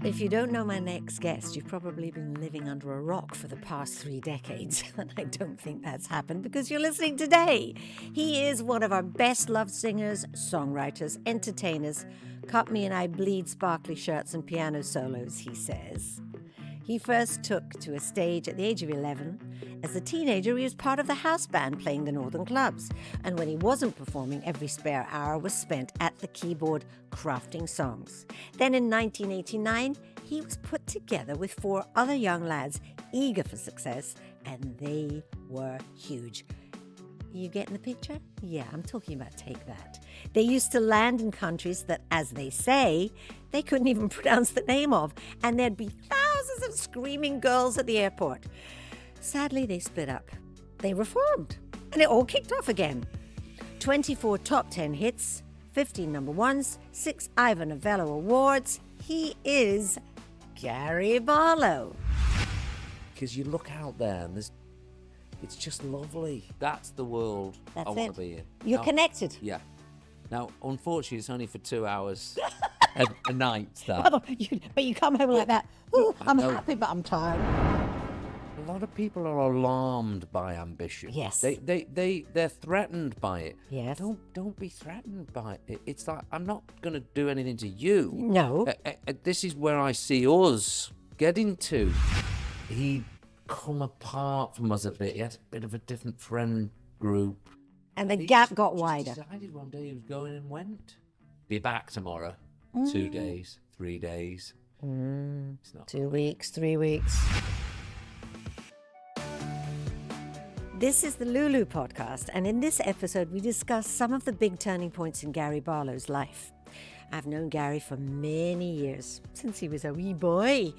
If you don't know my next guest, you've probably been living under a rock for the past 3 decades. And I don't think that's happened because you're listening today. He is one of our best-loved singers, songwriters, entertainers. Cut me and I bleed sparkly shirts and piano solos, he says. He first took to a stage at the age of 11. As a teenager, he was part of the house band playing the northern clubs. And when he wasn't performing, every spare hour was spent at the keyboard crafting songs. Then in 1989, he was put together with 4 other young lads eager for success, and they were huge. You getting the picture? Yeah, I'm talking about Take That. They used to land in countries that, as they say, they couldn't even pronounce the name of, and there'd be thousands of screaming girls at the airport. Sadly, they split up. They reformed, and it all kicked off again. 24 top 10 hits, 15 number ones, 6 Ivor Novello awards. He is Gary Barlow. Because you look out there and it's just lovely. That's the world I want to be in. You're connected. Yeah. Now, unfortunately, it's only for 2 hours a night. That. But you come home like that. Ooh, I'm happy, but I'm tired. A lot of people are alarmed by ambition. Yes. They're threatened by it. Yes. Don't be threatened by it. It's like, I'm not going to do anything to you. No. This is where I see us getting to. He'd come apart from us a bit. He had a bit of a different friend group. And the gap got wider. He decided one day he was going and went. Be back tomorrow. 2 days, 3 days. It's not 2 weeks, 3 weeks. This is the Lulu podcast, and in this episode we discuss some of the big turning points in Gary Barlow's life. I've known Gary for many years, since he was a wee boy.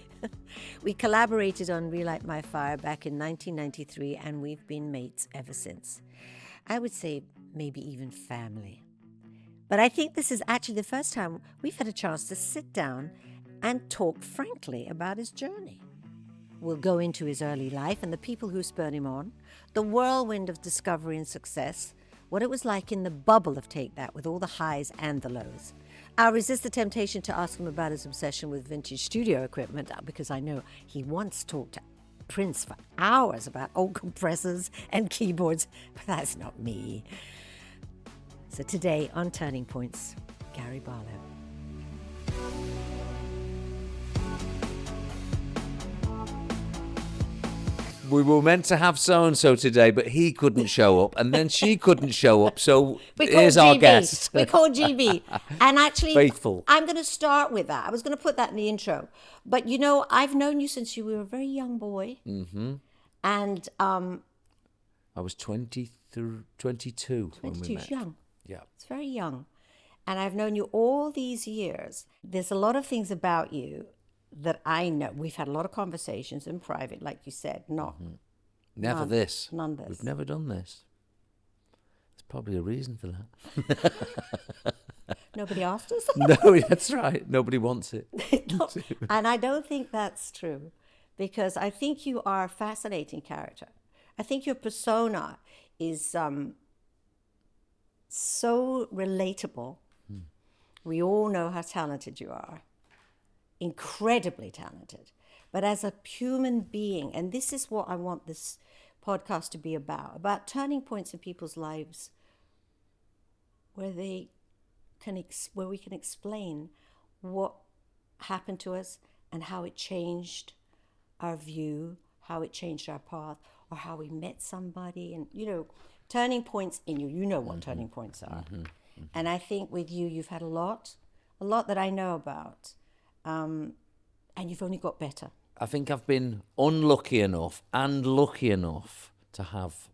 We collaborated on Relight My Fire back in 1993, and we've been mates ever since. I would say maybe even family. But I think this is actually the first time we've had a chance to sit down and talk frankly about his journey. We'll go into his early life and the people who spurred him on, the whirlwind of discovery and success, what it was like in the bubble of Take That with all the highs and the lows. I'll resist the temptation to ask him about his obsession with vintage studio equipment because I know he once talked to Prince for hours about old compressors and keyboards, but that's not me. So today on Turning Points, Gary Barlow. We were meant to have so-and-so today, but he couldn't show up, and then she couldn't show up, so here's our guest. We call GB. And actually, Faithful. I'm going to start with that. I was going to put that in the intro. But, you know, I've known you since you were a very young boy. Mm-hmm. And I was 22 when we 22 met. is young. Yeah. It's very young. And I've known you all these years. There's a lot of things about you that I know. We've had a lot of conversations in private, like you said. Not Never none, this. None this. We've never done this. There's probably a reason for that. Nobody asked us. No, that's right. Nobody wants it. No. And I don't think that's true, because I think you are a fascinating character. I think your persona is so relatable. We all know how talented you are. Incredibly talented. But as a human being, and this is what I want this podcast to be about turning points in people's lives where we can explain what happened to us and how it changed our view, how it changed our path, or how we met somebody. And, you know, turning points in you. You know what turning points are. And I think with you, you've had a lot that I know about. And you've only got better. I think I've been unlucky enough and lucky enough to have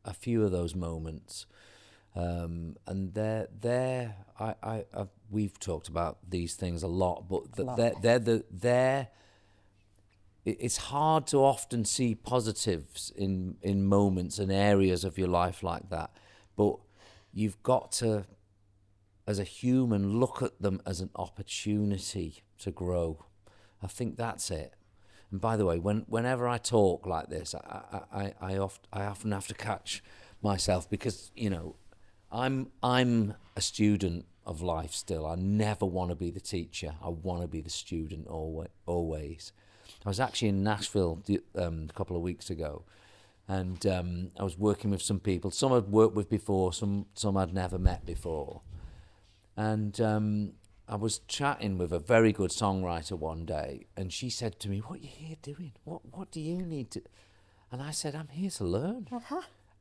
a few of those moments. And we've talked about these things a lot, but it's hard to often see positives in moments and areas of your life like that. But you've got to, as a human, look at them as an opportunity to grow. I think that's it. And by the way, whenever I talk like this, I often have to catch myself because, you know, I'm a student of life still. I never want to be the teacher. I want to be the student always. I was actually in Nashville a couple of weeks ago, and I was working with some people. Some I'd worked with before, some I'd never met before. And I was chatting with a very good songwriter one day, and she said to me, "What are you here doing? What do you need to?" And I said, "I'm here to learn."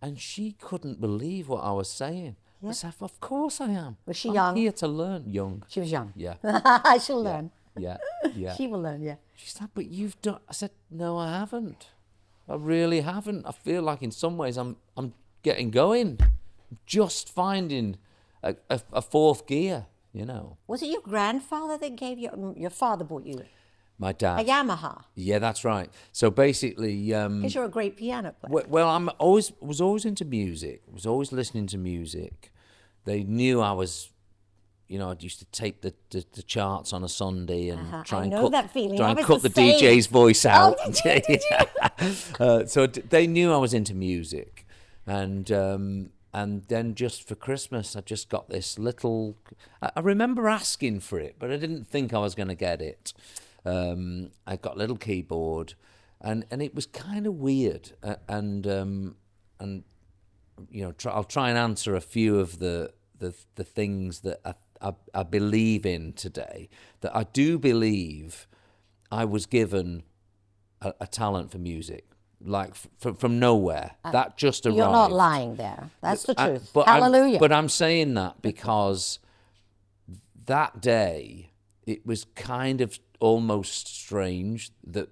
And she couldn't believe what I was saying. Yeah. I said, "Of course I am." Was she I'm young? Here to learn. Young. She was young. Yeah. She'll learn. Yeah. She will learn, yeah. She said, "But you've done." I said, "No, I haven't. I really haven't. I feel like in some ways I'm getting going, just finding a fourth gear, you know." Was it your grandfather that gave you? Your father bought you My dad. a Yamaha? Yeah, that's right. So basically, Because you're a great piano player. well, was always into music. Was always listening to music. They knew I was. You know, I used to tape the charts on a Sunday and try and cut the DJ's voice out. Oh, did you? So they knew I was into music, and then just for Christmas, I just got this little. I remember asking for it, but I didn't think I was going to get it. I got a little keyboard, and it was kind of weird, and you know, I'll try and answer a few of the things that I believe in today. That I do believe I was given a talent for music, like from nowhere. That just arrived. You're not lying there. That's the truth. But Hallelujah. But I'm saying that because that day it was kind of almost strange that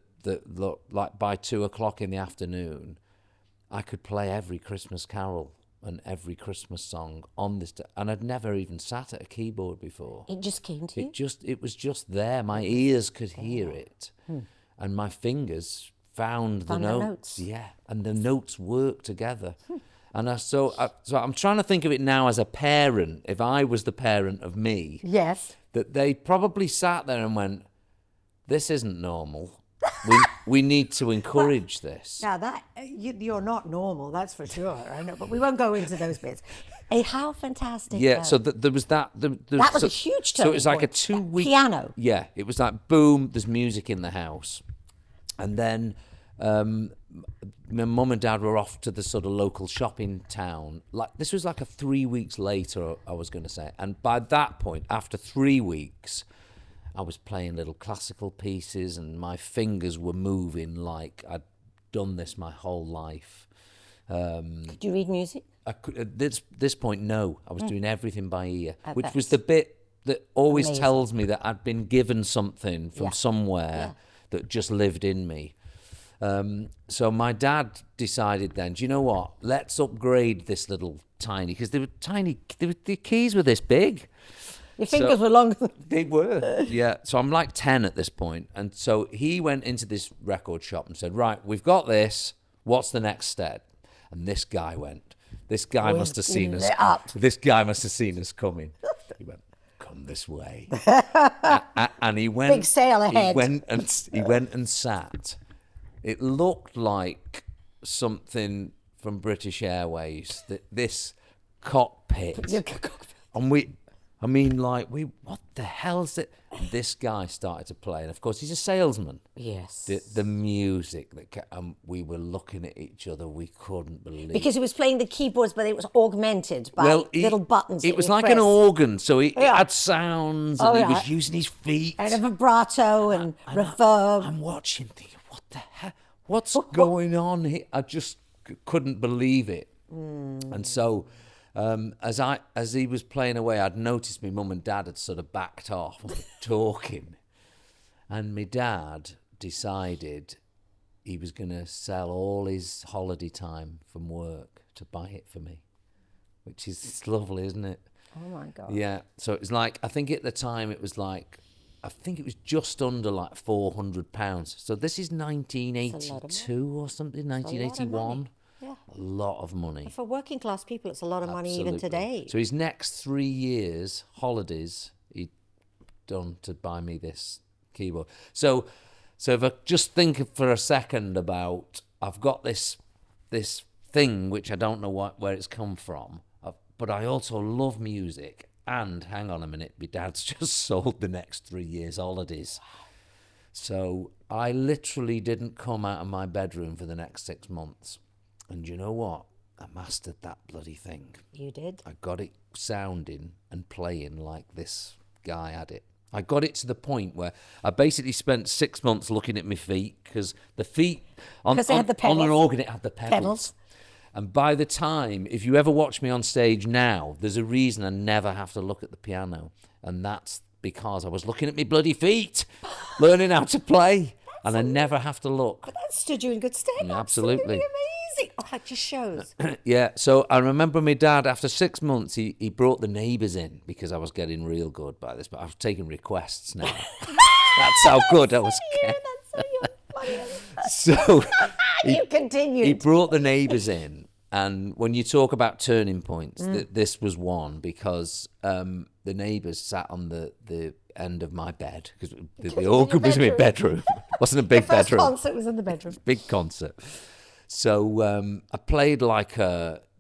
like by 2:00 in the afternoon, I could play every Christmas carol and every Christmas song on this day. And I'd never even sat at a keyboard before. It just came to you? It was just there. My ears could hear it. And my fingers found the notes. Yeah, and the notes worked together. And so I'm trying to think of it now as a parent, if I was the parent of me. Yes. That they probably sat there and went, "This isn't normal. We need to encourage this." Now that you're not normal, that's for sure. I know, but we won't go into those bits. Hey, how fantastic! Yeah, so there was that. That was a huge turning So it was like point. a 2-week piano. Yeah, it was like boom. There's music in the house, and then my mum and dad were off to the sort of local shopping town. Like this was like 3 weeks later, I was going to say, and by that point, after 3 weeks, I was playing little classical pieces and my fingers were moving like I'd done this my whole life. Could you read music? At this point, no. I was doing everything by ear, which was that's the bit that always amazing. tells me that I'd been given something from somewhere that just lived in me. So my dad decided then, do you know what? Let's upgrade this little tiny, because they were tiny, the keys were this big. Your fingers were longer. They were. Yeah. So I'm like 10 at this point. And so he went into this record shop and said, "Right, we've got this. What's the next step?" And this guy went. This guy must have seen us. This guy must have seen us coming. He went, "Come this way." And he went. Big sail ahead. He went and sat. It looked like something from British Airways. This cockpit. And what the hell's it? This guy started to play, and of course he's a salesman. Yes. The music we were looking at each other, we couldn't believe. Because he was playing the keyboards, but it was augmented by little buttons. It was like an organ, so it had sounds, and he was using his feet. And a vibrato and reverb. I'm watching, thinking, what the hell? What's going on here? I just couldn't believe it. And so, as he was playing away, I'd noticed my mum and dad had sort of backed off talking, and my dad decided he was going to sell all his holiday time from work to buy it for me, which is it's lovely, isn't it? Oh my God. Yeah. So it was like, I think at the time it was just under like £400. So this is 1982 or something, 1981. Yeah. A lot of money. For working class people, it's a lot of money even today. So his next 3 years, holidays, he'd done to buy me this keyboard. So if I just think for a second about, I've got this thing which I don't know where it's come from, but I also love music, And hang on a minute, my dad's just sold the next 3 years' holidays. So I literally didn't come out of my bedroom for the next 6 months. And you know what? I mastered that bloody thing. You did? I got it sounding and playing like this guy had it. I got it to the point where I basically spent 6 months looking at my feet, because the feet on an organ, it had the pedals. And by the time, if you ever watch me on stage now, there's a reason I never have to look at the piano. And that's because I was looking at my bloody feet, learning how to play. And I never have to look. But that stood you in good stead. Yeah, absolutely. Amazing. Oh, that just shows. Yeah, so I remember my dad, after 6 months, he brought the neighbours in, because I was getting real good by this, but I was taking requests now. That's how good I was getting. So you continued. He brought the neighbours in, and when you talk about turning points, this was one, because the neighbours sat on the end of my bed, because the organ was in my bedroom. It wasn't a big bedroom. The first concert was in the bedroom. Big concert. So I played like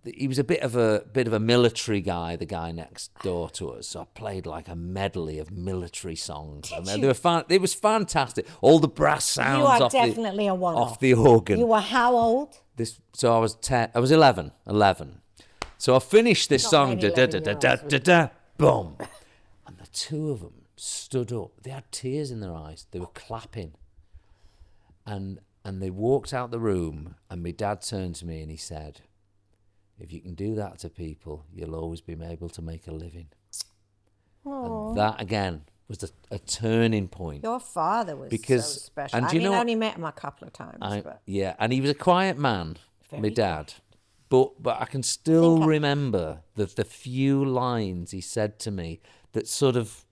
he was a bit of a military guy, the guy next door to us. So I played like a medley of military songs. They were it was fantastic. All the brass sounds off the organ. You were how old? So I was 10. I was 11. So I finished this song. Da da da da da da da. Boom. And the two of them stood up. They had tears in their eyes. They were clapping. And they walked out the room, and my dad turned to me and he said, "If you can do that to people, you'll always be able to make a living." Aww. And that, again, was a turning point. Your father was so special. And I only met him a couple of times. Yeah, and he was a quiet man, my dad. But I can still remember the few lines he said to me that sort of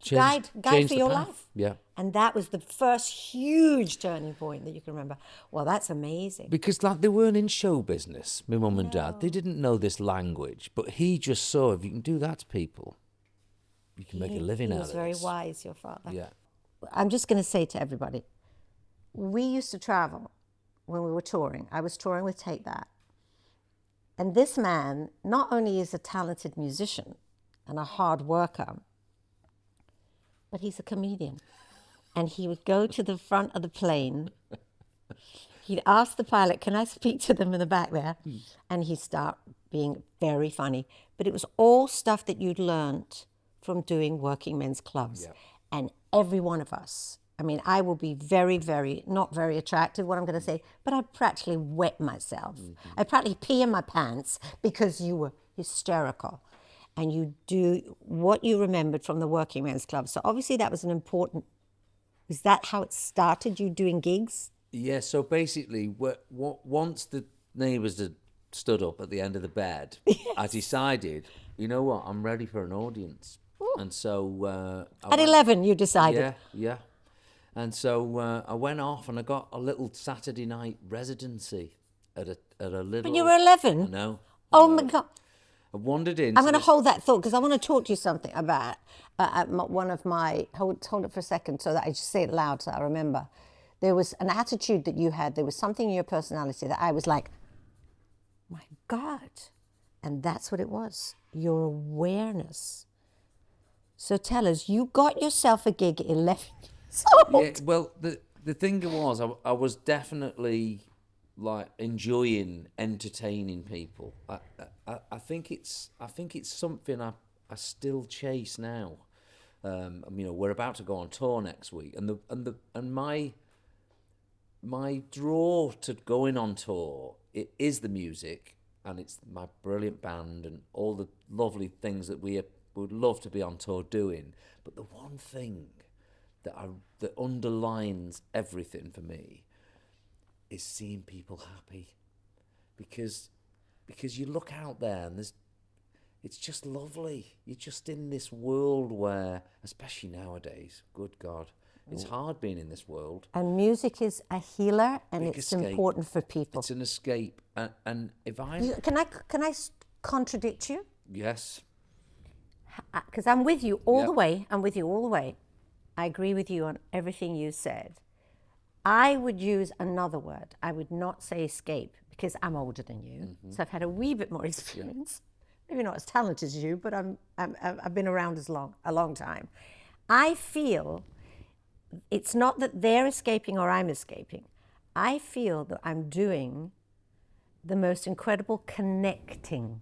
changed for your life. Yeah. And that was the first huge turning point that you can remember. Well, that's amazing. Because they weren't in show business, my mum and dad. They didn't know this language. But he just saw, if you can do that to people, you can make a living out of it. He was very wise, your father. Yeah. I'm just going to say to everybody, we used to travel when we were touring. I was touring with Take That. And this man not only is a talented musician and a hard worker, but he's a comedian. And he would go to the front of the plane. He'd ask the pilot, "Can I speak to them in the back there?" And he'd start being very funny. But it was all stuff that you'd learned from doing working men's clubs. Yeah. And every one of us, I will be very, very, not very attractive, what I'm going to say, but I practically wet myself. Mm-hmm. I practically pee in my pants because you were hysterical. And you do what you remembered from the working men's club. So obviously that was was that how it started, you doing gigs? Yeah, so basically, once the neighbours had stood up at the end of the bed, yes. I decided, you know what, I'm ready for an audience. Ooh. And so... At 11, you decided? Yeah. And so I went off and I got a little Saturday night residency at a little... But you were 11? No. Oh, my God. I wandered in. I'm going to hold that thought because I want to talk to you something about one of my... Hold it for a second so that I just say it loud so I remember. There was an attitude that you had. There was something in your personality that I was like, my God. And that's what it was. Your awareness. So tell us, you got yourself a gig at 11 years old. Yeah, well, the thing was, I was definitely... like enjoying entertaining people. I think it's something I still chase now. We're about to go on tour next week, and my draw to going on tour, it is the music, and it's my brilliant band and all the lovely things that we would love to be on tour doing. But the one thing that underlines everything for me is seeing people happy, because you look out there and it's just lovely. You're just in this world where, especially nowadays, good God, it's hard being in this world. And music is a healer, and it's escape. Important for people. It's an escape, and if can I contradict you? Yes. Because I'm with you all the way. I'm with you all the way. I agree with you on everything you said. I would use another word. I would not say escape because I'm older than you. Mm-hmm. So I've had a wee bit more experience. maybe not as talented as you, but I've been around a long time. I feel it's not that they're escaping or I'm escaping. I feel that I'm doing the most incredible connecting,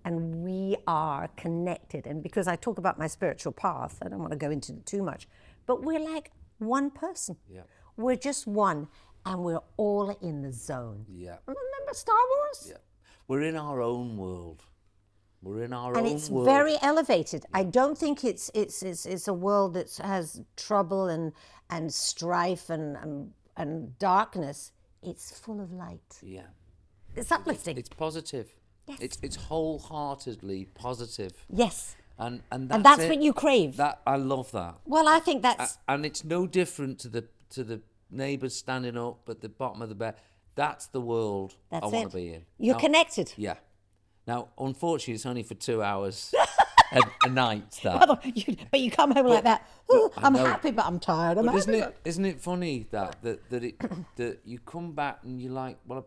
and we are connected. And because I talk about my spiritual path, I don't want to go into it too much, but we're like one person. Yeah. We're just one, and we're all in the zone. Yeah. Remember Star Wars? Yeah. We're in our own world. We're in our And own it's world. very elevated. I don't think it's a world that has trouble and strife and darkness. It's full of light. Yeah. It's uplifting. It's positive. Yes. It's wholeheartedly positive. Yes. And that's what you crave. That I love that. Well, I think that's And it's no different to the neighbours standing up at the bottom of the bed. That's the world I want to be in. You're now, connected. Yeah. Now, unfortunately, it's only for 2 hours a night. That. But you come home like that. "Oh, I'm know. happy, but I'm tired. But isn't it funny that you come back and you're like, well,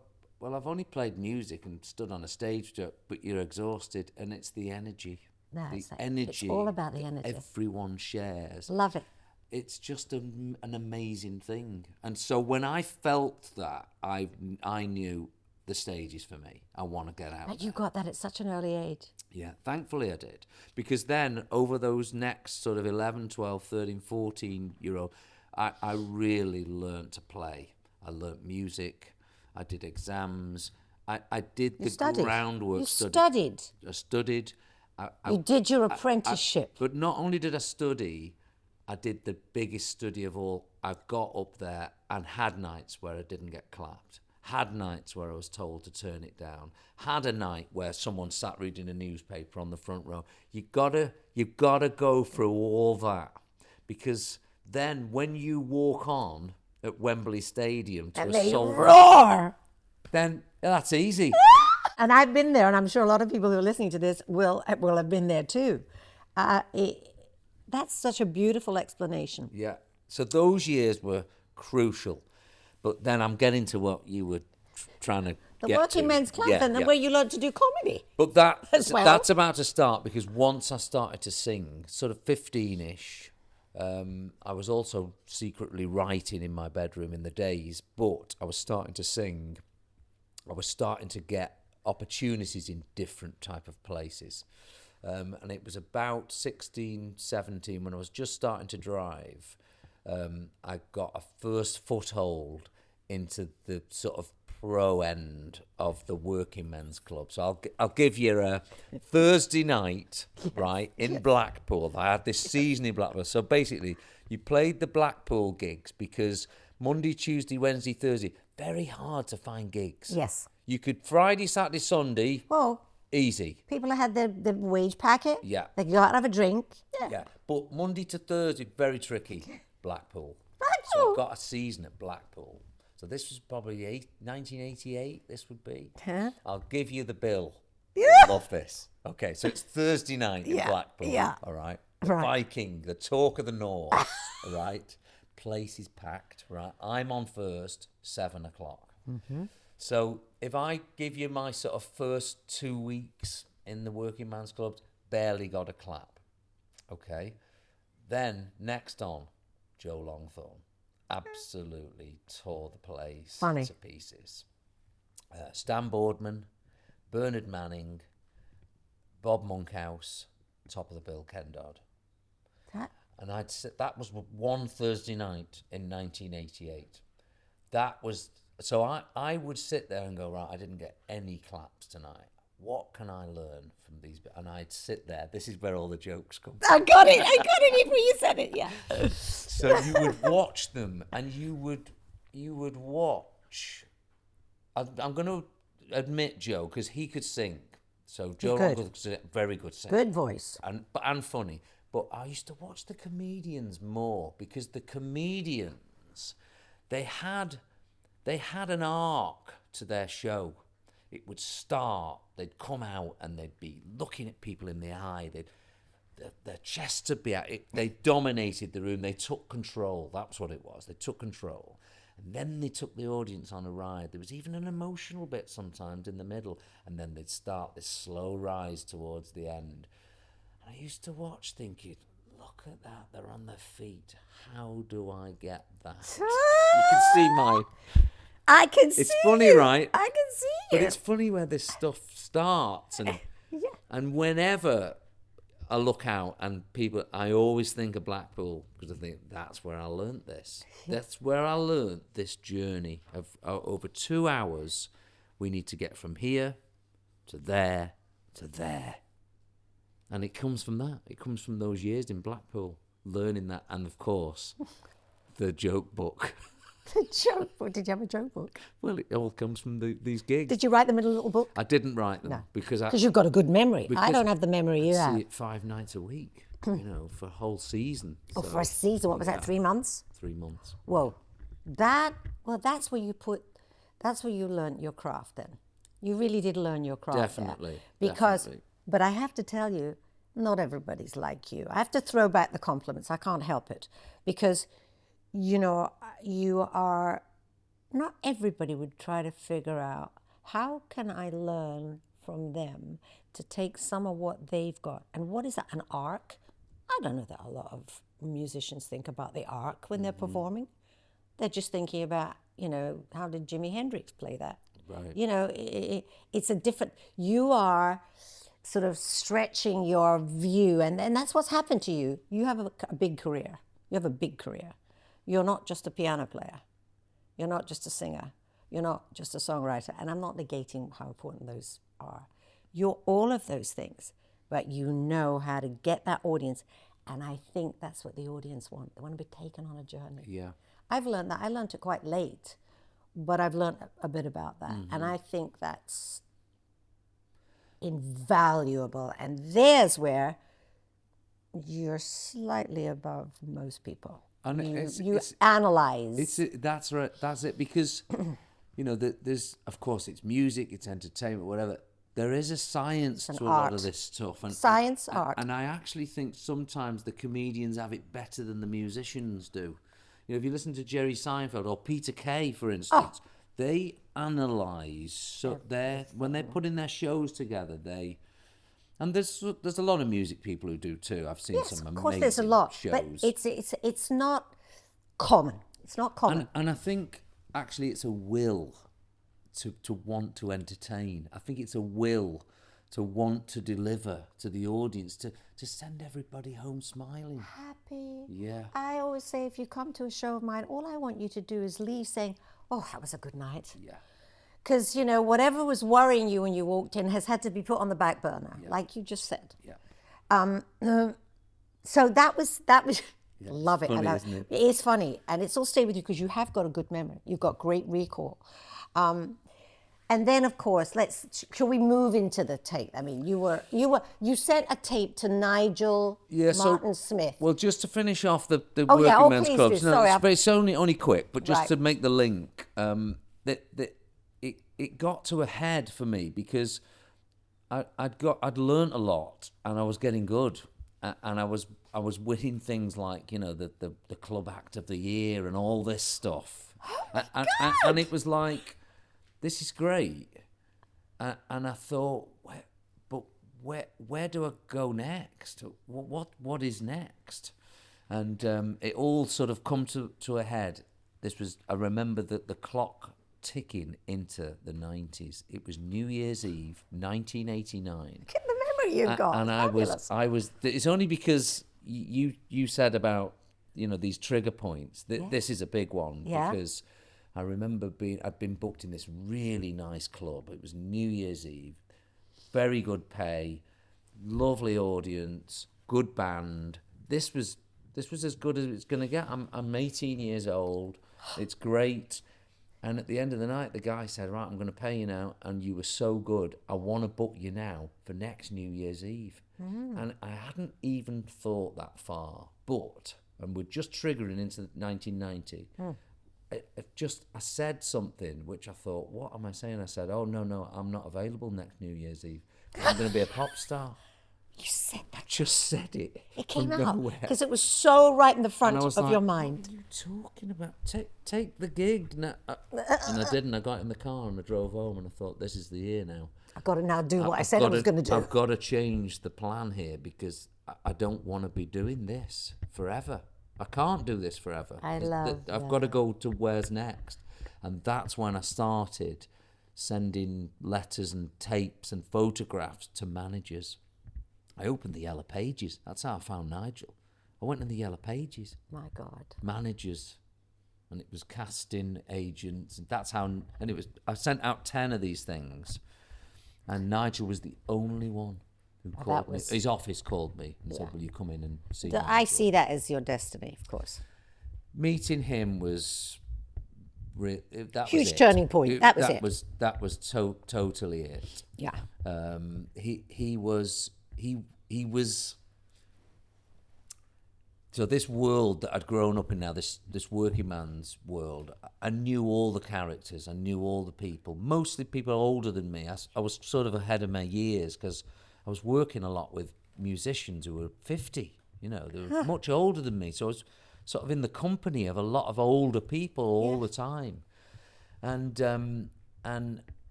I've only played music and stood on a stage, but you're exhausted, and it's the energy. It's all about the energy. Everyone shares. Love it. It's just an amazing thing. And so when I felt that, I knew the stage is for me. I want to get out. But you got that at such an early age. Yeah, thankfully I did. Because then over those next sort of 11, 12, 13, 14-year-old, I really learned to play. I learnt music. I did exams. I did the groundwork. You studied. I studied. You did your apprenticeship. But not only did I study, I did the biggest study of all. I got up there and had nights where I didn't get clapped. Had nights where I was told to turn it down. Had a night where someone sat reading a newspaper on the front row. You've gotta go through all that, because then when you walk on at Wembley Stadium to And a they sold roar. then that's easy. And I've been there, and I'm sure a lot of people who are listening to this will have been there too. That's such a beautiful explanation. Yeah. So those years were crucial. But then I'm getting to what you were trying to The get Working to. Men's Club, and where you learned to do comedy. But as well. that's about to start, because once I started to sing, sort of 15-ish, I was also secretly writing in my bedroom in the days, but I was starting to sing. I was starting to get opportunities in different type of places. And it was about 16, 17, when I was just starting to drive, I got a first foothold into the sort of pro end of the Working Men's Club. So I'll give you a Thursday night, right, in Blackpool. I had this season in Blackpool. So basically, you played the Blackpool gigs because Monday, Tuesday, Wednesday, Thursday, very hard to find gigs. Yes. You could Friday, Saturday, Sunday, Well, easy. people had the wage packet. Yeah. They go out and have a drink. Yeah. But Monday to Thursday, very tricky. Blackpool. Blackpool. So I got a season at Blackpool. So this was probably 1988, this would be. Huh? I'll give you the bill. Yeah. Love this. Okay, so it's Thursday night in Blackpool. Yeah. All right. The Viking, the talk of the North. All right. Place is packed. Right. I'm on first, 7 o'clock. Mm-hmm. So if I give you my sort of first 2 weeks in the Working Man's Club, barely got a clap. Okay. Then next on, Joe Longthorne absolutely tore the place to pieces. Stan Boardman, Bernard Manning, Bob Monkhouse, top of the bill, Ken Dodd. And that was one Thursday night in 1988. That was, so I would sit there and go, right, I didn't get any claps tonight. What can I learn from these? And I'd sit there. This is where all the jokes come from. I got it before you said it, yeah. So you would watch them, and you would watch. I'm going to admit Joe, because he could sing. So Joe was a very good singer. Good voice. And funny. But I used to watch the comedians more, because the comedians, they had an arc to their show. It would start, they'd come out and they'd be looking at people in the eye. Their chests would be out. They dominated the room. They took control. That's what it was. They took control. And then they took the audience on a ride. There was even an emotional bit sometimes in the middle, and then they'd start this slow rise towards the end. And I used to watch thinking, look at that, they're on their feet. How do I get that? You can see my... I can see It's funny, you. right? I can see you. But it's funny where this stuff starts. And whenever I look out and people, I always think of Blackpool because I think that's where I learnt this. That's where I learnt this journey of over 2 hours. We need to get from here to there to there. And it comes from that. It comes from those years in Blackpool, learning that. And of course, the joke book. The joke book. Did you have a joke book? Well, it all comes from these gigs. Did you write them in a little book? I didn't write them No. because you've got a good memory. I don't have the memory you I have. see it 5 nights a week, for a whole season. Oh, for a season? What was that? 3 months? 3 months. Whoa, that's where you learnt your craft. Then you really did learn your craft. Definitely. But I have to tell you, not everybody's like you. I have to throw back the compliments. I can't help it because, you are. Not everybody would try to figure out how can I learn from them to take some of what they've got. And what is that, an arc? I don't know that a lot of musicians think about the arc when they're performing. They're just thinking about, how did Jimi Hendrix play that? Right. It's a different, you are sort of stretching your view and that's what's happened to you. You have a big career. You have a big career. You're not just a piano player. You're not just a singer. You're not just a songwriter. And I'm not negating how important those are. You're all of those things, but you know how to get that audience. And I think that's what the audience want. They want to be taken on a journey. Yeah. I've learned that. I learned it quite late, but I've learned a bit about that. And I think that's invaluable. And there's where you're slightly above most people. And you analyze. That's right. That's it. Because, there's, of course, it's music, it's entertainment, whatever. There is a science to a lot of this stuff. And Science, art. And I actually think sometimes the comedians have it better than the musicians do. If you listen to Jerry Seinfeld or Peter Kay, for instance, they analyse. So when they're putting their shows together, and there's a lot of music people who do too. I've seen some amazing shows. Of course, there's a lot, but it's not common. It's not common. And I think actually it's a will to want to entertain. I think it's a will to want to deliver to the audience, to send everybody home smiling. Happy. Yeah. I always say if you come to a show of mine, all I want you to do is leave saying, oh, that was a good night. Yeah. Because, whatever was worrying you when you walked in has had to be put on the back burner, like you just said. Yeah. So that was love it. Funny, isn't it? It is funny. And it's all stayed with you because you have got a good memory. You've got great recall. And then, of course, shall we move into the tape? I mean, you sent a tape to Nigel Martin Smith. Well, just to finish off the Oh, Working yeah. Men's Please Clubs. do. Sorry, It's only quick, but just Right. to make the link, it got to a head for me because I'd learnt a lot and I was getting good, and I was winning things like the club act of the year and all this stuff, and it was like, this is great, and I thought, where do I go next? What is next? And it all sort of come to a head. I remember that the clock ticking into the 90s. It was New Year's Eve, 1989. Look at the memory you've got. And I was. It's only because you said about these trigger points. This is a big one because I remember I'd been booked in this really nice club. It was New Year's Eve, very good pay, lovely audience, good band. This was as good as it's going to get. I'm 18 years old. It's great. And at the end of the night, the guy said, right, I'm going to pay you now. And you were so good. I want to book you now for next New Year's Eve. And I hadn't even thought that far. And we're just triggering into 1990. I said something which I thought, what am I saying? I said, oh, no, I'm not available next New Year's Eve. I'm going to be a pop star. You said that. Just said it. It came from out nowhere. because it was so right in the And front I was of like, your mind. What are you talking about? Take the gig. And I didn't. I got in the car and I drove home and I thought, this is the year now. I've got to now do what I said I was going to do. I've got to change the plan here because I don't want to be doing this forever. I can't do this forever. I've got to go to where's next. And that's when I started sending letters and tapes and photographs to managers. I opened the Yellow Pages. That's how I found Nigel. I went in the Yellow Pages. My God. Managers. And it was casting agents. And that's how... And it was... I sent out 10 of these things. And Nigel was the only one who called me. His office called me and said, will you come in and see Nigel? I see that as your destiny, of course. Meeting him was... Huge turning point. That was totally it. Yeah. He was so this world that I'd grown up in now, this working man's world, I knew all the characters, I knew all the people, mostly people older than me. I was sort of ahead of my years because I was working a lot with musicians who were 50, they were much older than me, so I was sort of in the company of a lot of older people all the time. And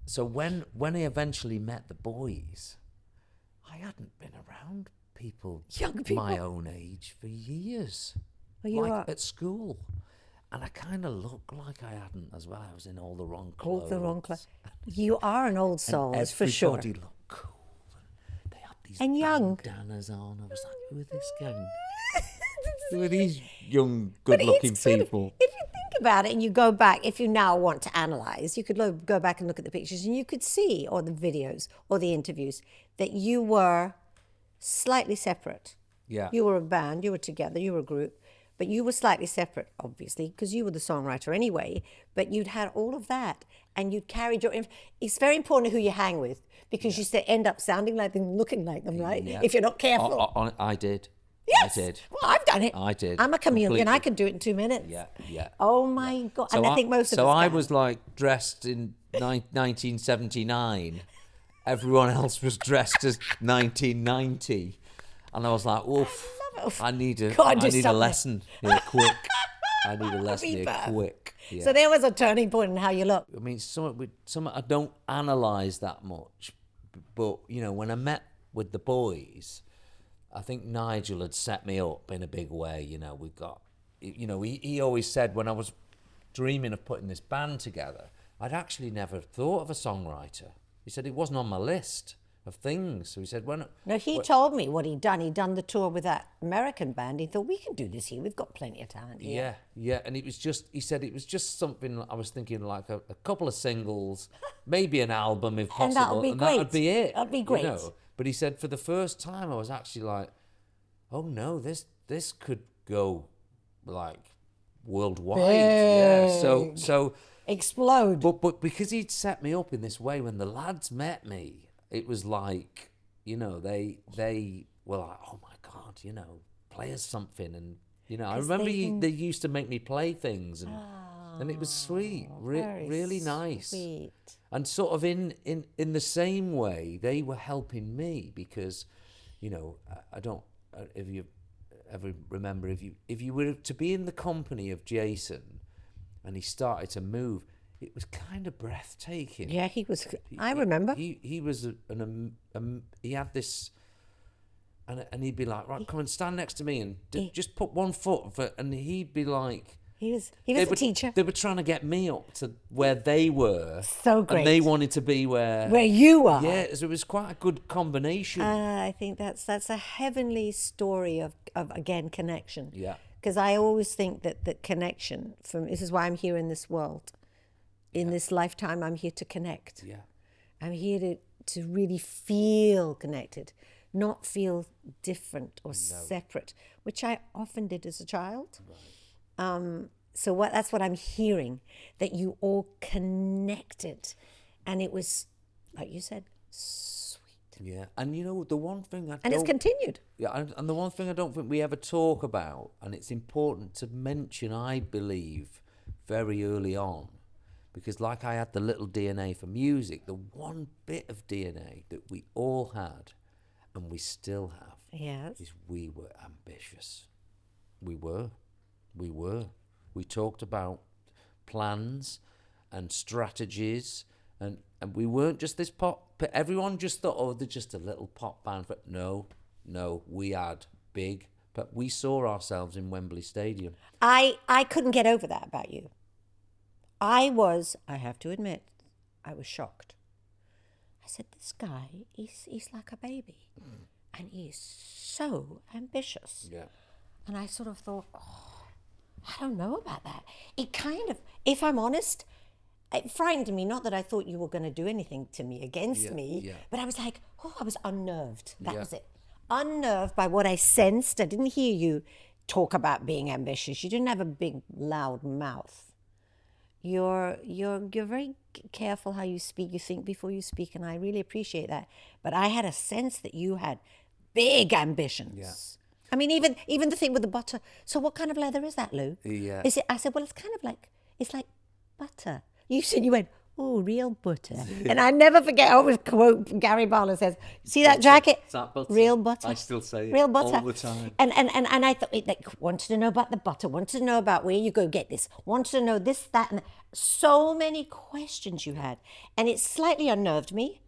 so when I eventually met the boys, I hadn't been around young people my own age for years, at school. And I kind of looked like I hadn't as well. I was in all the wrong clothes. All the wrong clothes. You are an old soul, that's for sure. Everybody looked cool. And they had these and young bandanas on. I was like, who are this gang? Who are these young, good-looking people? If you think about it and you go back, if you now want to analyse, you could go back and look at the pictures and you could see, or the videos, or the interviews, that you were slightly separate. Yeah. You were a band, you were together, you were a group, but you were slightly separate, obviously, because you were the songwriter anyway, but you'd had all of that and you'd carried your... It's very important who you hang with because you end up sounding like them, looking like them, right? Yeah. If you're not careful. I did. Yes. I did. Well, I've done it. I did. I'm a chameleon. Completely. I could do it in 2 minutes. Yeah. Oh, my God. So and I think most of us So I can. was like dressed in 1979. Everyone else was dressed as 1990. And I was like, oof, I need a lesson here quick. I need a lesson here quick. Yeah. So there was a turning point in how you look. I mean, some I don't analyse that much. But, when I met with the boys, I think Nigel had set me up in a big way. We got, he always said when I was dreaming of putting this band together, I'd actually never thought of a songwriter. He said it wasn't on my list of things. So he said, he told me what he'd done. He'd done the tour with that American band. He thought, we can do this here. We've got plenty of talent here. Yeah. And he said it was just something, I was thinking like a couple of singles, maybe an album if possible. And that'll be great. That would be it. That'd be great. But he said for the first time, I was actually like, oh no, this could go like worldwide. Big. Yeah. So explode. But because he'd set me up in this way, when the lads met me, it was like, they were like, oh my God, play us something. And, I remember they used to make me play things and it was sweet, really nice. Sweet. And sort of in the same way, they were helping me because, I don't, if you ever remember, if you were to be in the company of Jason and he started to move, it was kind of breathtaking. Yeah, he was. I remember. He was he had this, and he'd be like, right, come and stand next to me and just put one foot for, and he'd be like, he was a teacher. They were trying to get me up to where they were. So great. And they wanted to be where you are. Yeah, so it was quite a good combination. I think that's a heavenly story of again connection. Yeah. Because I always think that connection this is why I'm here in this world. In this lifetime, I'm here to connect. Yeah. I'm here to really feel connected, not feel different or separate, which I often did as a child. Right. So that's what I'm hearing, that you all connected. And it was, like you said, sweet. Yeah. And the one thing it's continued. Yeah, and the one thing I don't think we ever talk about, and it's important to mention, I believe, very early on, because like I had the little DNA for music, the one bit of DNA that we all had, and we still have, Yes. is we were ambitious. We were. We talked about plans and strategies, and we weren't just this pop. But everyone just thought, oh, they're just a little pop band. But no, we had big. But we saw ourselves in Wembley Stadium. I couldn't get over that about you. I have to admit, I was shocked. I said, this guy, he's like a baby. And he's so ambitious. Yeah. And I sort of thought, oh, I don't know about that. It kind of, if I'm honest, it frightened me. Not that I thought you were going to do anything to me, against me, but I was like, oh, I was unnerved. That was it. Unnerved by what I sensed. I didn't hear you talk about being ambitious. You didn't have a big, loud mouth. You're very careful how you speak. You think before you speak, and I really appreciate that. But I had a sense that you had big ambitions. Yeah. I mean, even the thing with the butter. So what kind of leather is that, Lou? Yeah. Is it? I said, well, it's like butter. You said, you went, oh, real butter. And I never forget, I always quote Gary Barlow says, see that jacket? Is that butter? Real butter. I still say it real butter. all the time. And I thought, like, wanted to know about the butter, wanted to know about where you go get this, wanted to know this, that, and that. So many questions you had. And it slightly unnerved me.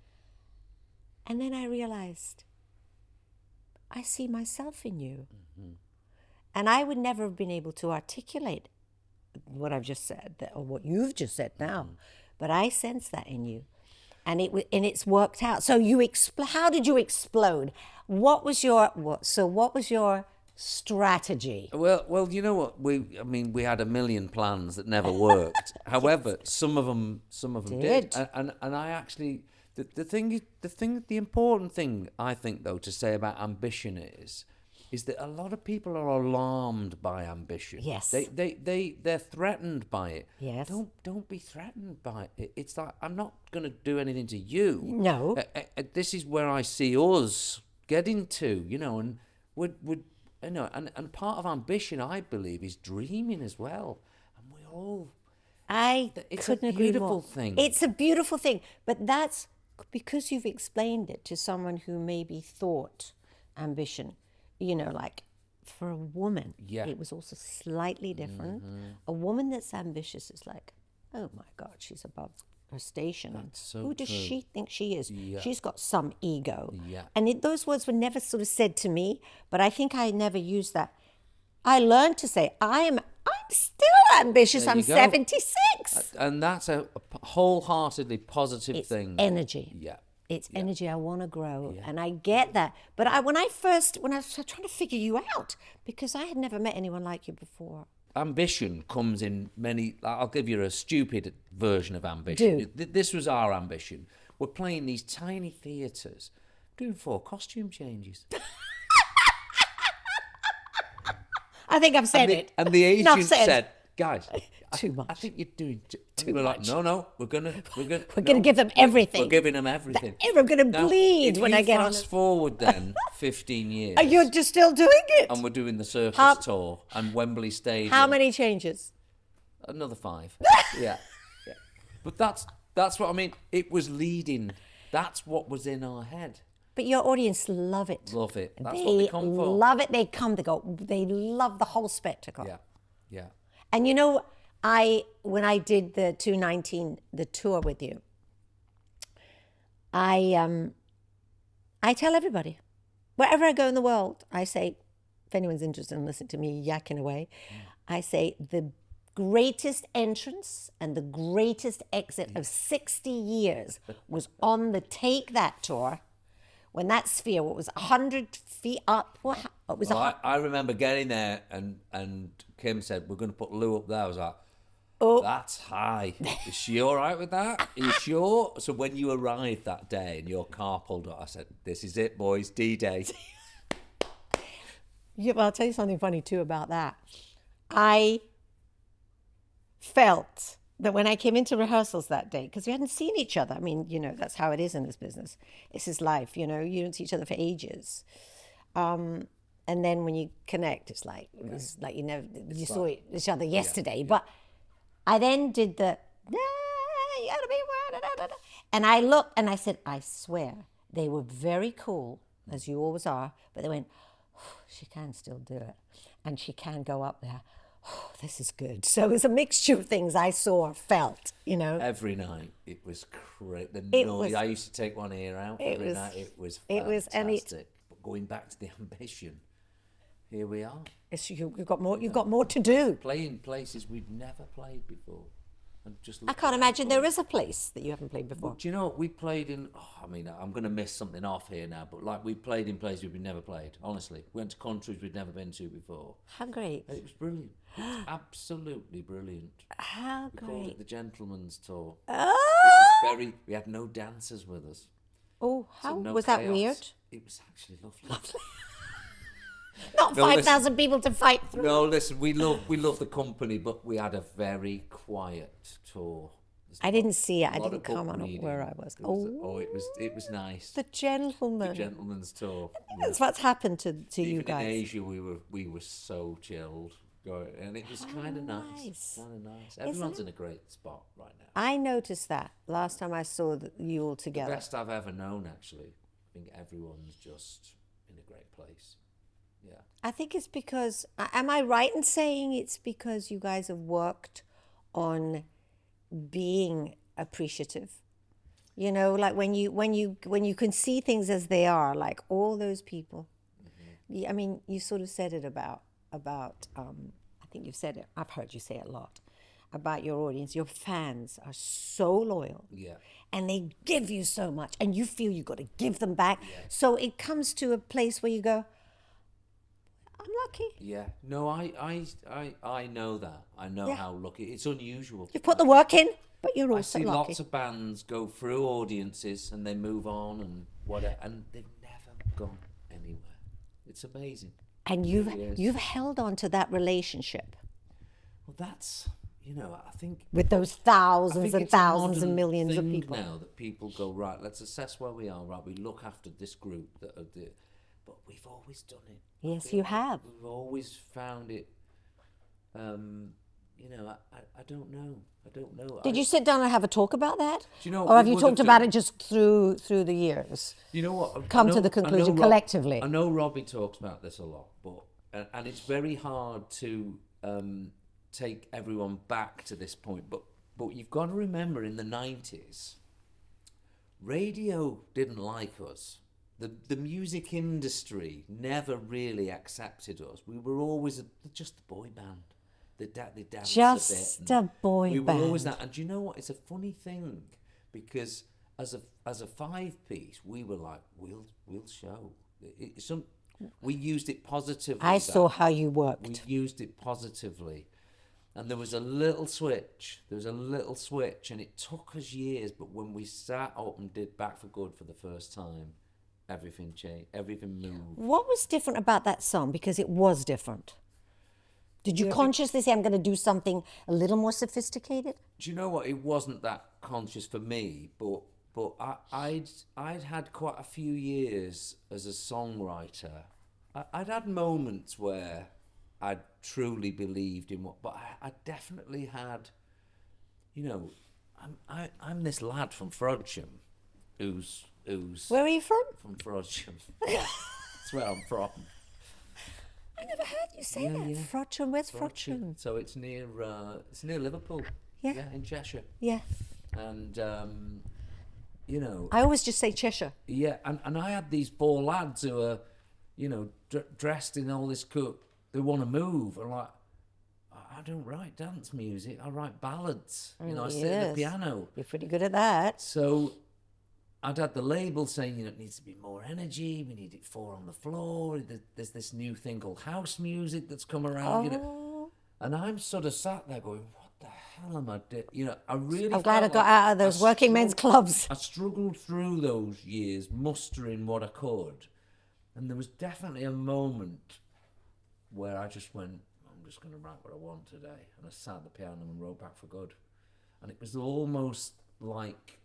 And then I realized, I see myself in you. Mm-hmm. And I would never have been able to articulate what I've just said, or what you've just said now. Mm-hmm. But I sense that in you. And it's worked out. So how did you explode? What was your strategy? Well, you know what? We had a million plans that never worked. However, some of them did. And I actually, the important thing I think though to say about ambition is that a lot of people are alarmed by ambition. Yes. They're threatened by it. Yes. Don't be threatened by it. It's like, I'm not going to do anything to you. No. This is where I see us getting to, and would and part of ambition, I believe, is dreaming as well. And we all. It's a beautiful thing. It's a beautiful thing, but that's because you've explained it to someone who maybe thought ambition. Like for a woman, it was also slightly different. Mm-hmm. A woman that's ambitious is like, oh my God, she's above her station. That's so Who does true. she think she is? Yeah. She's got some ego. Yeah. And those words were never sort of said to me, but I think I never used that. I learned to say, I'm still ambitious. I'm 76. And that's a wholeheartedly positive thing. Energy. Yeah. It's energy. I want to grow, and I get that. But when I was trying to figure you out, because I had never met anyone like you before. Ambition comes in many. I'll give you a stupid version of ambition. This was our ambition. We're playing these tiny theatres, doing 4 costume changes. I think I've said it. And the agent said, "Guys, too much. I think you're doing too much." Like, no, we're gonna give them everything. We're giving them everything. I'm gonna bleed when I get on. Fast forward then 15 years. You're just still doing it. And we're doing the circus tour and Wembley Stadium. How many changes? Another 5. Yeah. But that's what I mean. It was leading. That's what was in our head. But your audience love it. Love it. That's what they come for. Love it. They come. They love the whole spectacle. Yeah. And when I did the 2019 the tour with you, I tell everybody, wherever I go in the world, I say, if anyone's interested in listening to me yakking away, I say the greatest entrance and the greatest exit of 60 years was on the Take That tour. When that sphere, what was 100 feet up? It was. I remember getting there, and Kim said, "We're going to put Lou up there." I was like, "Oh, that's high. Is she all right with that? Are you sure?" So when you arrived that day and your car pulled up, I said, "This is it, boys. D-Day." Yeah, well, I'll tell you something funny too about that. I felt that when I came into rehearsals that day, because we hadn't seen each other. I mean, that's how it is in this business. This is life, you don't see each other for ages. And then when you connect, it's like you saw each other yesterday. Yeah. But I then did you gotta be, and I looked and I said, I swear, they were very cool as you always are, but they went, oh, she can still do it. And she can go up there. Oh, this is good. So it was a mixture of things I saw or felt, you know. Every night, it was crazy. I used to take one ear out every night. It was fantastic. But going back to the ambition, here we are. You've got more to do. Playing places we've never played before. And I can't imagine there is a place that you haven't played before. But do you know what we played in? I'm going to miss something off here now, but like we played in places we've never played. Honestly, we went to countries we'd never been to before. How great! It was brilliant. It was absolutely brilliant. How we great! Called it the Gentleman's Tour. Oh! We had no dancers with us. Oh, how so no was chaos. that weird? It was actually lovely. Not 5,000 people to fight through. No, listen, we love the company, but we had a very quiet tour. I didn't see it. I didn't come on where I was. It was nice. The gentleman. The gentleman's tour. That's what's happened to you guys. Even in Asia, we were so chilled, and it was kind of nice. Kind of nice. Everyone's in a great spot right now. I noticed that last time I saw you all together. The best I've ever known, actually. I think everyone's just in a great place. Yeah. I think it's because, am I right in saying it's because you guys have worked on being appreciative? You know, like when you can see things as they are, like all those people. Mm-hmm. I mean, you sort of said it about I think you've said it, I've heard you say it a lot, about your audience. Your fans are so loyal. Yeah. And they give you so much, and you feel you've got to give them back. Yeah. So it comes to a place where you go, I'm lucky. Yeah. No, I know that. I know how lucky. It's unusual. You've put the work in, but you're also lucky. I see lots of bands go through audiences and they move on and whatever, and they've never gone anywhere. It's amazing. And you've held on to that relationship. Well, that's, I think with those thousands and thousands and millions of people now that people go, right, let's assess where we are. Right, we look after this group that are the. But we've always done it. Yes, you have. We've always found it. I don't know. Did you sit down and have a talk about that? Do you know, or have you talked about it just through the years? You know what? Come to the conclusion collectively. I know Robbie talks about this a lot, but and it's very hard to take everyone back to this point. But you've got to remember, in the 90s, radio didn't like us. The music industry never really accepted us. We were always just a boy band. They danced just a bit. A boy we band. We were always that. And do you know what? It's a funny thing, because as a 5-piece, we were like, we'll show. We used it positively. I saw how you worked. We used it positively. And there was a little switch. And it took us years. But when we sat up and did Back for Good for the first time, everything changed. Everything moved. What was different about that song? Because it was different. Did you consciously say, I'm going to do something a little more sophisticated? Do you know what? It wasn't that conscious for me, but I'd had quite a few years as a songwriter. I'd had moments where I truly believed in what, but I definitely had, I'm this lad from Frodsham who's. Where are you from? From Frodsham. That's where I'm from. I never heard you say that. Yeah. Frodsham, where's Frodsham? So it's near Liverpool. Yeah. In Cheshire. Yeah. And I always just say Cheshire. Yeah, and I had these 4 lads who are, dressed in all this coat. They want to move, and like, I don't write dance music. I write ballads. I sit at the piano. You're pretty good at that. So I'd had the label saying, it needs to be more energy. We need it 4 on the floor. There's this new thing called house music that's come around. And I'm sort of sat there going, what the hell am I doing? I'm glad I got out of those working men's clubs. I struggled through those years, mustering what I could. And there was definitely a moment where I just went, I'm just going to write what I want today. And I sat at the piano and wrote Back for Good. And it was almost like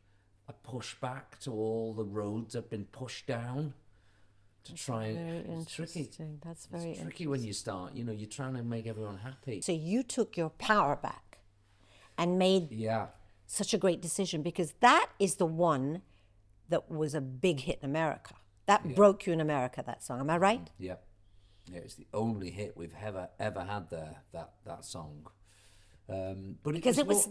a pushback to all the roads I've been pushed down to try and it's tricky. That's very tricky when you start. You're trying to make everyone happy. So you took your power back and made such a great decision, because that is the one that was a big hit in America. That broke you in America, that song. Am I right? Yeah. Yeah, it's the only hit we've ever had there, that song. But Because it was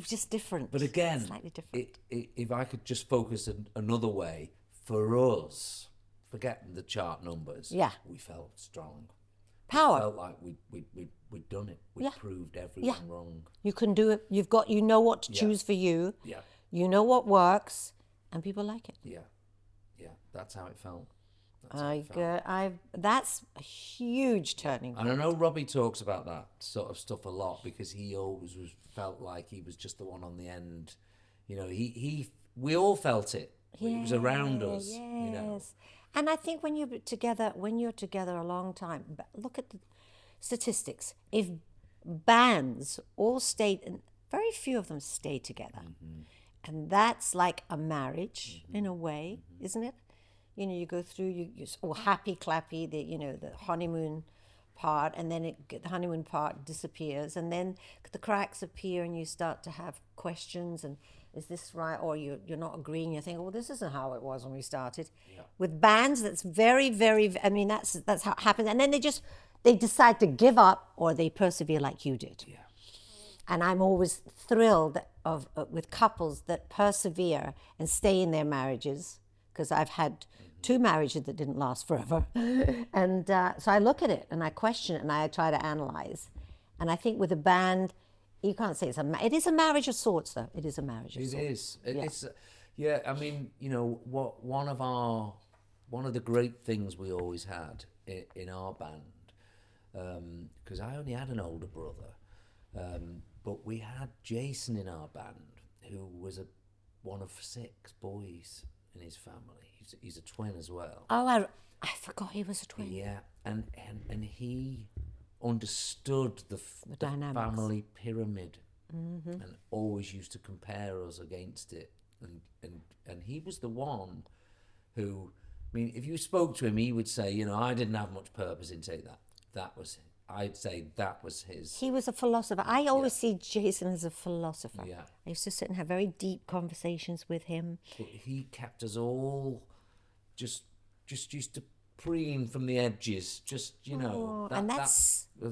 just different. But again, slightly different. If I could just focus another way, for us, forgetting the chart numbers, we felt strong. Power. We felt like we'd done it. We'd proved everyone wrong. You can do it. You know what to choose for you. Yeah. You know what works, and people like it. Yeah. Yeah. That's how it felt. That's a huge turning point. And I know Robbie talks about that sort of stuff a lot because he always felt like he was just the one on the end. You know, we all felt it. It was around us. Yes. You know. And I think when you're together a long time, look at the statistics. If bands all stayed, and very few of them stay together, and that's like a marriage in a way, isn't it? You know, you go through you all happy clappy, the honeymoon part, and then the honeymoon part disappears, and then the cracks appear, and you start to have questions, and is this right? Or you're not agreeing. You think, well, this isn't how it was when we started. Yeah. With bands, that's very, very. I mean, that's how it happens, and then they decide to give up, or they persevere like you did. Yeah. And I'm always thrilled with couples that persevere and stay in their marriages, because I've had 2 marriages that didn't last forever. And so I look at it and I question it and I try to analyze. And I think with a band, you can't say it is a marriage of sorts, though. It is a marriage of sorts. It is. Yeah, I mean, you know, one of the great things we always had in our band, because I only had an older brother, but we had Jason in our band, who was one of 6 boys in his family. He's a twin as well. Oh, I forgot he was a twin. Yeah, and he understood the family pyramid, and always used to compare us against it. And he was the one who, I mean, if you spoke to him, he would say, you know, I didn't have much purpose in saying that. I'd say that was his. He was a philosopher. I always see Jason as a philosopher. Yeah. I used to sit and have very deep conversations with him. But he kept us all just used to preen from the edges. Just, you know, that's a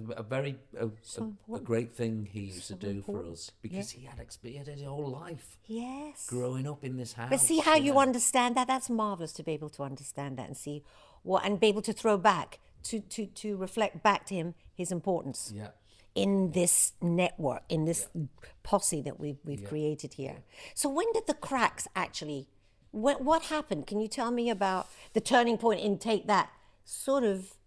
great thing he used to do for us, because he had experienced his whole life. Yes. Growing up in this house. But see how you understand that? That's marvelous to be able to understand that and see and be able to throw back to reflect back to him his importance. Yeah. In this network, in this posse that we've created here. So when did the cracks actually? What happened? Can you tell me about the turning point in Take That sort of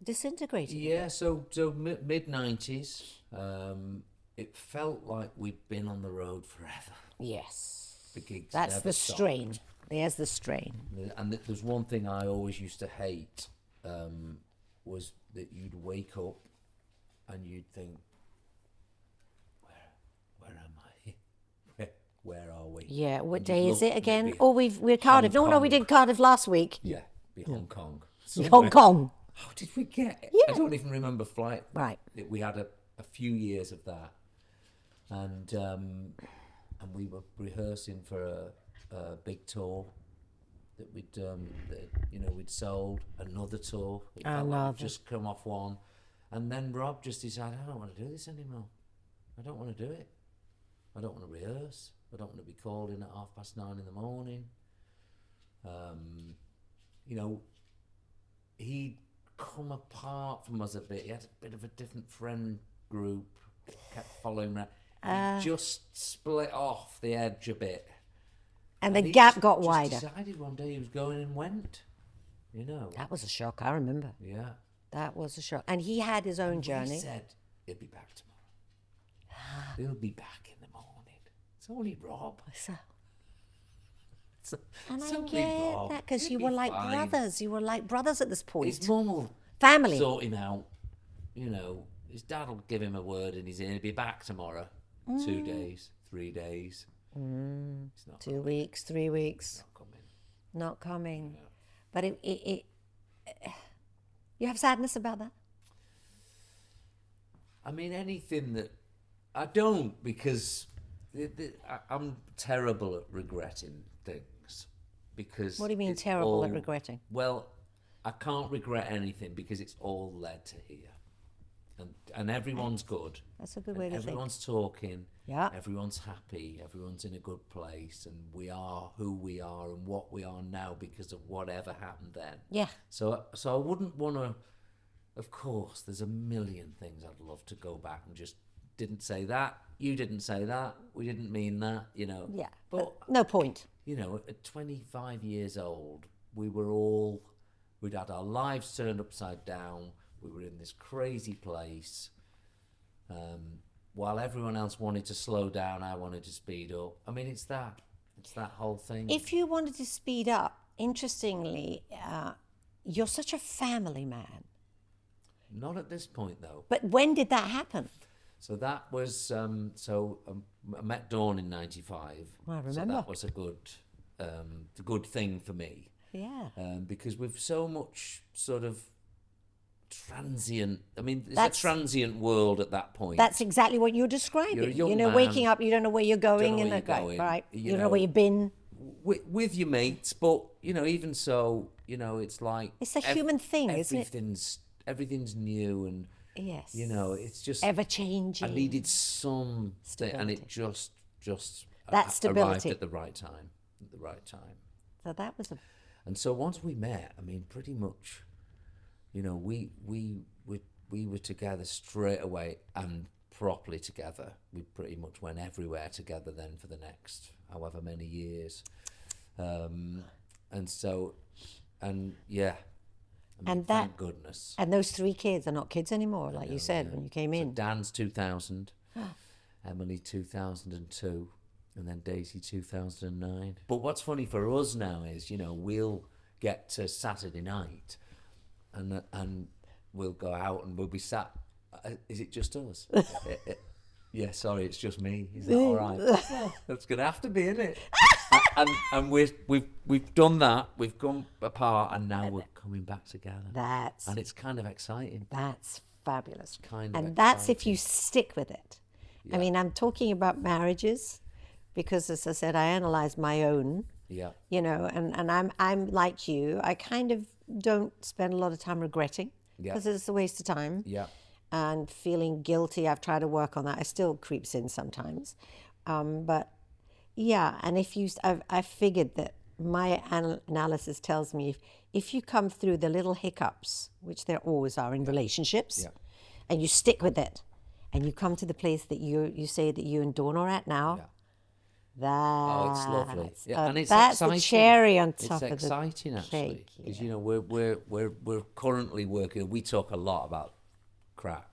disintegrated? Yeah, so mid-90s, it felt like we'd been on the road forever. Yes. The gigs That's never the stopped. strain. There's the strain. And there's one thing I always used to hate, was that you'd wake up and you'd think, where am I? Where are we? Yeah, what day is it again? Oh, we're Cardiff. No, we did Cardiff last week. Yeah, Hong Kong. Hong Kong. How did we get it? Yeah. I don't even remember flight. Right. We had a few years of that, and we were rehearsing for a big tour that we'd sold, another tour. It felt like we'd just come off one, and then Rob just decided, I don't want to do this anymore. I don't want to do it. I don't want to rehearse. I don't want to be called in at 9:30 in the morning. You know, he'd come apart from us a bit. He had a bit of a different friend group, kept following around. He just split off the edge a bit. And the gap got wider. He decided one day he was going and went, you know. That was a shock, I remember. Yeah. That was a shock. And he had his own journey. He said, he'll be back tomorrow. He'll be back in the morning. It's only Rob. And I get that, because you were like brothers. You were like brothers at this point. His mum will family sort him out. You know, his dad will give him a word and he'll be back tomorrow. 2 days, 3 days. It's not 2 weeks, 3 weeks. Not coming. Yeah. But you have sadness about that? I mean, anything that... I don't, because I'm terrible at regretting things. because... What do you mean it's terrible at all- regretting? Well, I can't regret anything because it's all led to here. And everyone's good. That's a good And way to think. everyone's talking. Yeah. Everyone's happy. Everyone's in a good place. And we are who we are and what we are now because of whatever happened then. Yeah. So I wouldn't want to... Of course, there's a million things I'd love to go back and just didn't say that. You didn't say that. We didn't mean that, you know. Yeah. But, No point. you know, at 25 years old, we'd had our lives turned upside down. We were in this crazy place. While everyone else wanted to slow down, I wanted to speed up. I mean, it's that whole thing. If you wanted to speed up, interestingly, you're such a family man. Not at this point, though. But when did that happen? So that was, I met Dawn in 95. I remember. So that was a good thing for me. Yeah. Because with so much sort of transient, I mean, it's That's- a transient world at that point. That's exactly what you're describing. You're a young you know, man, waking up, you don't know where you're going, know and where you're right, going, right. you You don't know know. where you've been. with your mates, but, you know, even so, you know, it's like... It's a human thing, isn't it? Everything's new and, Yes. you know, it's just... Ever changing. I needed some... And it Stability. just That arrived stability. at the right time. So that was a. And so once we met, I mean, pretty much, you know, we were together straight away and properly together. We pretty much went everywhere together then for the next however many years. Yeah. I mean, And that- thank goodness. And those 3 kids are not kids anymore, like you said when you came So in. Dan's 2000, Emily 2002, and then Daisy 2009. But what's funny for us now is, you know, we'll get to Saturday night and we'll go out and we'll be sat. Is it just us? Yeah, sorry, it's just me. Is that all right? That's gonna have to be, isn't it? and we've done that. We've gone apart, and now we're coming back together. And it's kind of exciting. That's fabulous. Kind of and that's if exciting. you stick with it. Yeah. I mean, I'm talking about marriages because, as I said, I analyze my own. Yeah. You know, and I'm like you. I kind of don't spend a lot of time regretting Yeah. because it's a waste of time. Yeah. And feeling guilty. I've tried to work on that. It still creeps in sometimes. But yeah, and I figured that my analysis tells me if you come through the little hiccups, which there always are in relationships, Yeah. and you stick with it, and you come to the place that you say that you and Dawn are at now, Yeah. that's, It's lovely. Yeah, and it's that's exciting. the cherry on top It's of the exciting, actually, cake. because you know we're currently working. We talk a lot about crap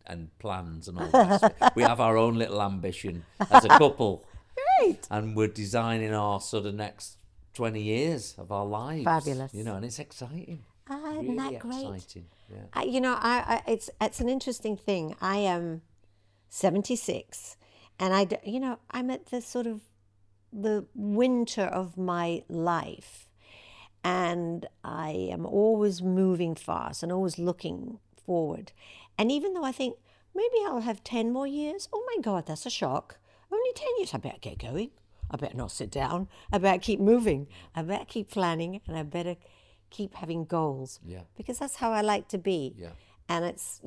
and plans and all that. We have our own little ambition as a couple, Great. and we're designing our sort of next 20 years of our lives. Fabulous. You know, and it's exciting. Isn't Really that great? exciting. Yeah. It's an interesting thing. I am 76, and I'm at the sort of the winter of my life, and I am always moving fast and always looking forward. And even though I think maybe I'll have 10 more years, oh my God, that's a shock. Only 10 years, I better get going. I better not sit down. I better keep moving. I better keep planning, and I better keep having goals. Yeah. Because that's how I like to be. Yeah. And it's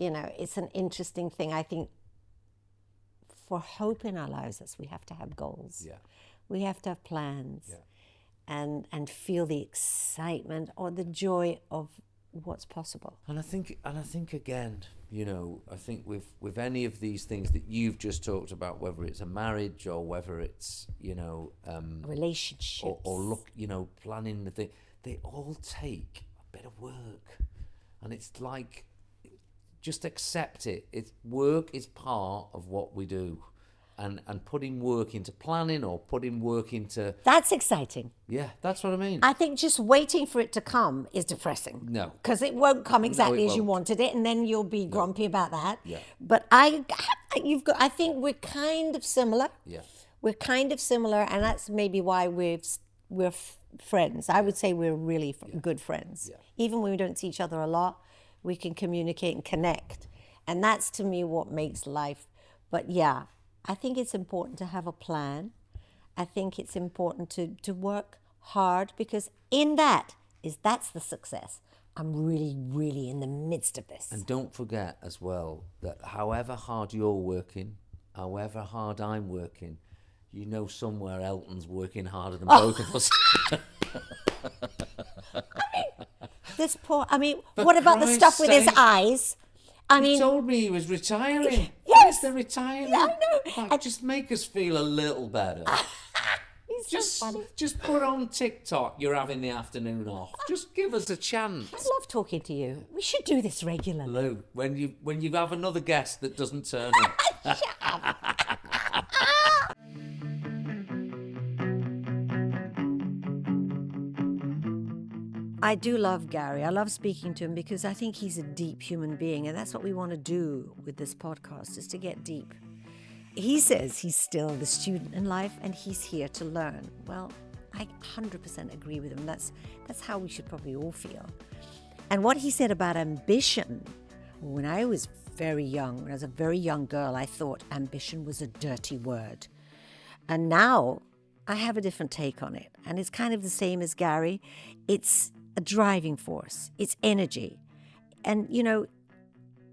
an interesting thing. I think for hope in our lives, we have to have goals. Yeah. We have to have plans. Yeah. And feel the excitement or the joy of what's possible. And I think again, you know, I think with any of these things that you've just talked about, whether it's a marriage or whether it's, you know, Relationships. or look, you know, planning the thing, they all take a bit of work, and it's like, just accept it. It's work is part of what we do, and putting work into planning or putting work into, That's exciting. yeah, that's what I mean. I think just waiting for it to come is depressing. No. Because it won't come exactly as you won't. wanted it, and then you'll be grumpy about that. Yeah. But I think we're kind of similar. Yeah. We're kind of similar, and that's maybe why we're friends. I would say we're really good friends. Yeah. Even when we don't see each other a lot, we can communicate and connect. And that's, to me, what makes life. But yeah, I think it's important to have a plan. I think it's important to work hard, because that's the success. I'm really, really in the midst of this. And don't forget as well that however hard you're working, however hard I'm working, you know somewhere Elton's working harder than both of us. What about the stuff with his eyes? He told me he was retiring. Yes. Yes, they're retiring. Yeah, I know. Like, just make us feel a little better. He's so funny. Just put on TikTok, you're having the afternoon off. Just give us a chance. I love talking to you. We should do this regularly. Lou, when you have another guest that doesn't turn up. Shut up. I do love Gary. I love speaking to him because I think he's a deep human being, and that's what we want to do with this podcast, is to get deep. He says he's still the student in life and he's here to learn. Well, I 100% agree with him. That's how we should probably all feel. And what he said about ambition, when I was very young, when I was a very young girl, I thought ambition was a dirty word. And now I have a different take on it. And it's kind of the same as Gary. It's a driving force. It's energy. And, you know,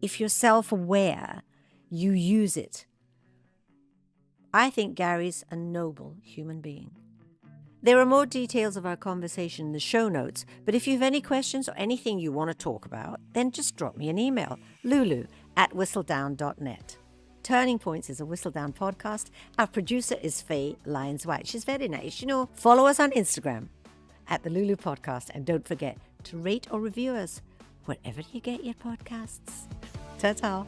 if you're self-aware, you use it. I think Gary's a noble human being. There are more details of our conversation in the show notes, but if you have any questions or anything you want to talk about, then just drop me an email, lulu@whistledown.net. Turning Points is a Whistledown podcast. Our producer is Faye Lyons-White. She's very nice. You know, follow us on Instagram @the Lulu Podcast, and don't forget to rate or review us wherever you get your podcasts. Ta-ta.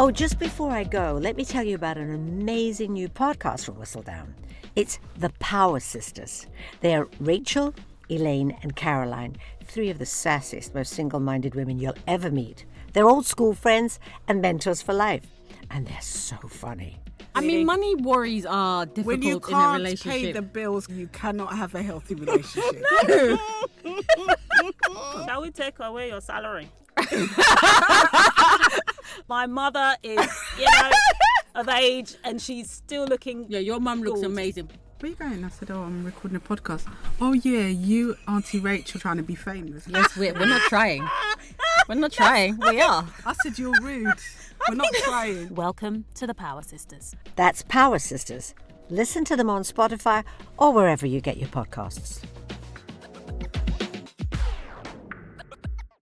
Oh, just before I go, let me tell you about an amazing new podcast from Whistledown. It's The Power Sisters. They're Rachel, Elaine, and Caroline, 3 of the sassiest, most single-minded women you'll ever meet. They're old school friends and mentors for life. And they're so funny. I mean, money worries are difficult when you in a relationship. can't pay the bills, you cannot have a healthy relationship. Shall we take away your salary? My mother is, of age, and she's still looking. Yeah, your mum looks gorgeous. amazing. Where are you going? I said, I'm recording a podcast. Oh, yeah, you, Auntie Rachel, trying to be famous. Yes, we're not trying. We're not trying. We are. I said, you're rude. We're not trying. Welcome to the Power Sisters. That's Power Sisters. Listen to them on Spotify or wherever you get your podcasts.